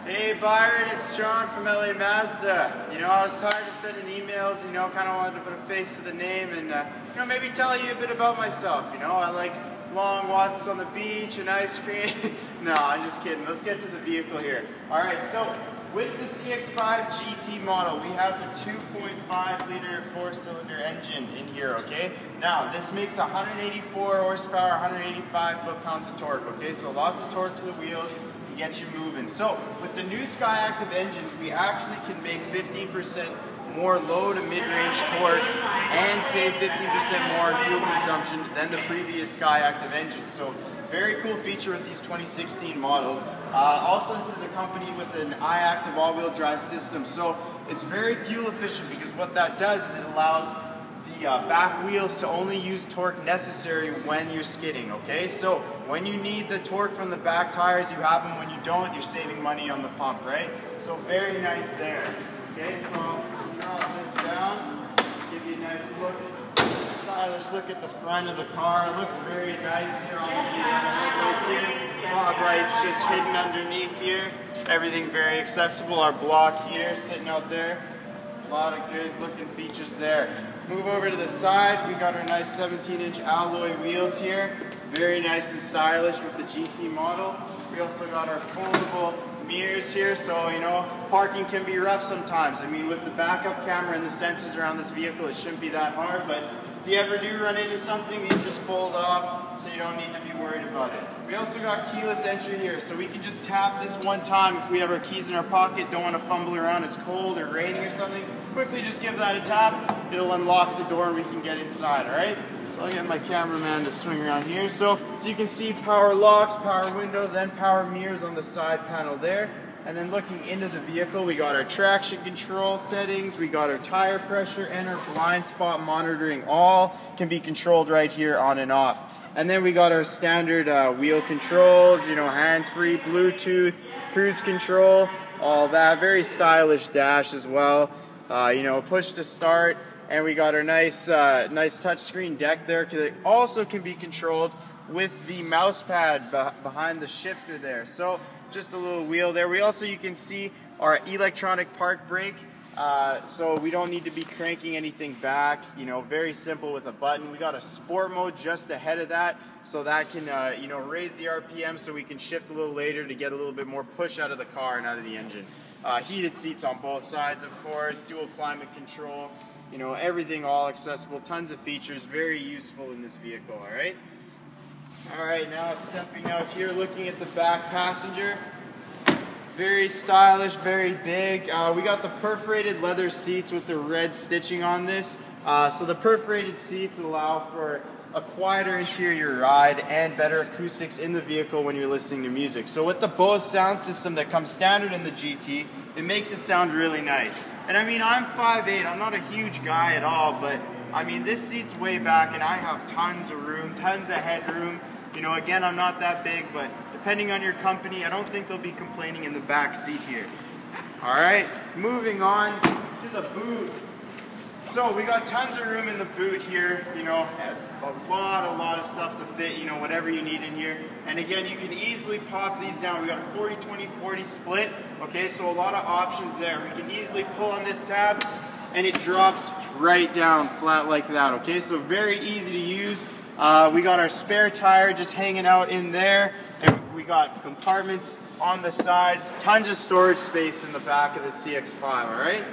Hey Byron, it's John from LA Mazda. I was tired of sending emails, kind of wanted to put a face to the name and, maybe tell you a bit about myself. I like long walks on the beach and ice cream. No, I'm just kidding. Let's get to the vehicle here. Alright, so with the CX-5 GT model, we have the 2.5 liter 4-cylinder engine in here, okay? Now, this makes 184 horsepower, 185 foot-pounds of torque, okay? So lots of torque to the wheels. Get you moving. So with the new Skyactiv engines, we actually can make 15% more low to mid-range torque and save 50% more in fuel consumption than the previous Skyactiv engines. So very cool feature with these 2016 models. Also, this is accompanied with an iActive all-wheel drive system. So it's very fuel efficient because what that does is it allows the back wheels to only use torque necessary when you're skidding, okay? So when you need the torque from the back tires, you have them. When you don't, you're saving money on the pump, right? So very nice there. Okay, so I'll drop this down, give you a nice look, stylish look at the front of the car. It looks very nice here. Obviously, headlights here, fog lights just hidden underneath here. Everything very accessible. Our block heater sitting out there. A lot of good looking features there. Move over to the side, we got our nice 17-inch alloy wheels here. Very nice and stylish with the GT model. We also got our foldable mirrors here, so parking can be rough sometimes. I mean, with the backup camera and the sensors around this vehicle, it shouldn't be that hard, but if you ever do run into something, these just fold off, so you don't need to be worried about it. We also got keyless entry here, so we can just tap this one time if we have our keys in our pocket, don't want to fumble around, it's cold or raining or something. Quickly just give that a tap, it'll unlock the door and we can get inside, alright? So I'll get my cameraman to swing around here. So you can see power locks, power windows, and power mirrors on the side panel there. And then looking into the vehicle, we got our traction control settings, we got our tire pressure, and our blind spot monitoring. All can be controlled right here on and off. And then we got our standard wheel controls, hands-free, Bluetooth, cruise control, all that. Very stylish dash as well. Push to start, and we got our nice touchscreen deck there. It also can be controlled with the mouse pad behind the shifter there. So just a little wheel there. We also, you can see our electronic park brake, so we don't need to be cranking anything back. Very simple with a button. We got a sport mode just ahead of that, so that can raise the RPM so we can shift a little later to get a little bit more push out of the car and out of the engine. Heated seats on both sides, of course, dual climate control, everything all accessible, tons of features, very useful in this vehicle, alright? Alright, now stepping out here, looking at the back passenger. Very stylish, very big. We got the perforated leather seats with the red stitching on this. So the perforated seats allow for a quieter interior ride and better acoustics in the vehicle when you're listening to music. So with the Bose sound system that comes standard in the GT, it makes it sound really nice. And I mean, I'm 5'8", I'm not a huge guy at all, but I mean, this seat's way back and I have tons of room, tons of headroom. Again, I'm not that big, but depending on your company, I don't think they'll be complaining in the back seat here. Alright, moving on to the boot. So we got tons of room in the boot here, a lot of stuff to fit, whatever you need in here. And again, you can easily pop these down. We got a 40-20-40 split, okay, so a lot of options there. We can easily pull on this tab and it drops right down flat like that, okay, so very easy to use. We got our spare tire just hanging out in there, and we got compartments on the sides, tons of storage space in the back of the CX-5, alright?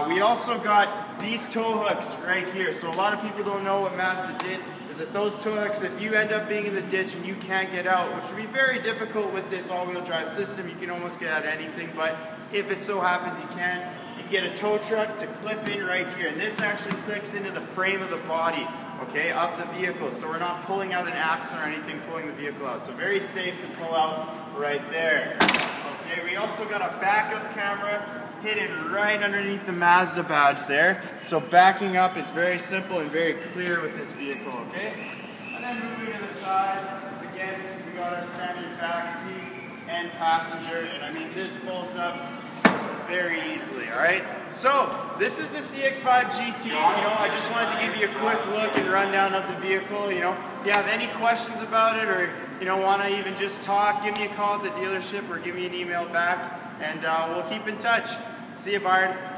We also got these tow hooks right here. So a lot of people don't know what Mazda did, is that those tow hooks, if you end up being in the ditch and you can't get out, which would be very difficult with this all-wheel drive system, you can almost get out of anything, but if it so happens you can, you get a tow truck to clip in right here. And this actually clicks into the frame of the body, okay, of the vehicle. So we're not pulling out an axle or anything, pulling the vehicle out. So very safe to pull out right there. Okay, we also got a backup camera hidden right underneath the Mazda badge there. So backing up is very simple and very clear with this vehicle, okay? And then moving to the side, again, we got our standard back seat and passenger, and I mean, this folds up very easily, alright? So, this is the CX-5 GT, I just wanted to give you a quick look and rundown of the vehicle, if you have any questions about it or, want to even just talk, give me a call at the dealership or give me an email back. and we'll keep in touch. See you, Byron.